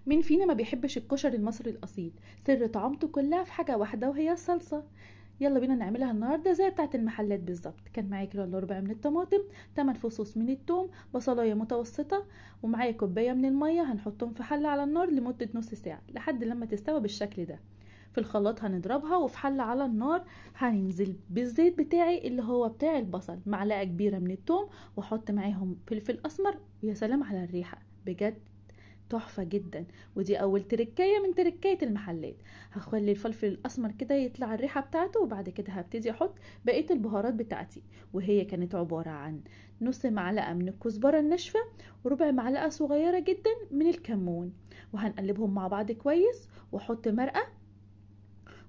مين فينا ما بيحبش الكشري المصري الاصيل؟ سر طعامته كلها في حاجه واحده وهي الصلصه. يلا بينا نعملها النهارده زي بتاعه المحلات بالظبط. كان معايا كيلو الا ربع من الطماطم، 8 فصوص من الثوم، بصلايه متوسطه، ومعايا كوبايه من الميه. هنحطهم في حله على النار لمده نص ساعه لحد لما تستوي بالشكل ده. في الخلاط هنضربها، وفي حله على النار هننزل بالزيت بتاعي اللي هو بتاع البصل، معلقه كبيره من الثوم، واحط معاهم فلفل اسمر. ويا سلام على الريحه بجد، تحفة جدا. ودي اول تركية من تركية المحلات. هخلي الفلفل الاسمر كده يطلع الريحة بتاعته، وبعد كده هبتدي احط بقية البهارات بتاعتي، وهي كانت عبارة عن نص معلقة من الكزبرة الناشفة، وربع معلقة صغيرة جدا من الكمون، وهنقلبهم مع بعض كويس. واحط مرقة،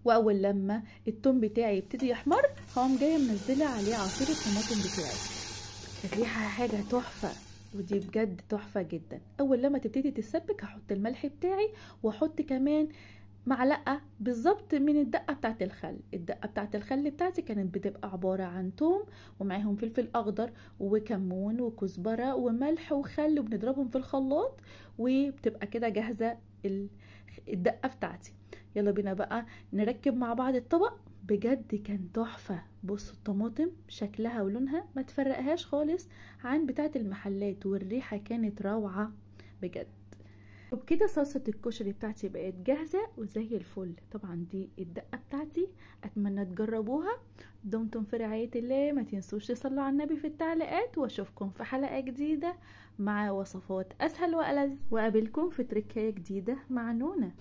واول لما التوم بتاعي يبتدي يحمر هقوم جايه منزله عليه عصير الطماطم بتاعي. الريحه حاجه تحفه، ودي بجد تحفه جدا. اول لما تبتدي تتسبك هحط الملح بتاعي، واحط كمان معلقه بالظبط من الدقه بتاعه الخل. الدقه بتاعه الخل بتاعتي كانت بتبقى عباره عن توم ومعاهم فلفل اخضر وكمون وكزبره وملح وخل، وبنضربهم في الخلاط، وبتبقى كده جاهزه الدقه بتاعتي. يلا بينا بقى نركب مع بعض الطبق. بجد كان تحفة. بصوا الطماطم شكلها ولونها ما تفرقهاش خالص عن بتاعة المحلات، والريحة كانت روعة بجد. وبكده صلصة الكشري بتاعتي بقت جاهزة وزي الفل. طبعا دي الدقة بتاعتي، اتمنى تجربوها. دمتم في رعاية الله، ما تنسوش تصلوا على النبي في التعليقات، واشوفكم في حلقة جديدة مع وصفات اسهل والذ، وقابلكم في تركية جديدة مع نونا.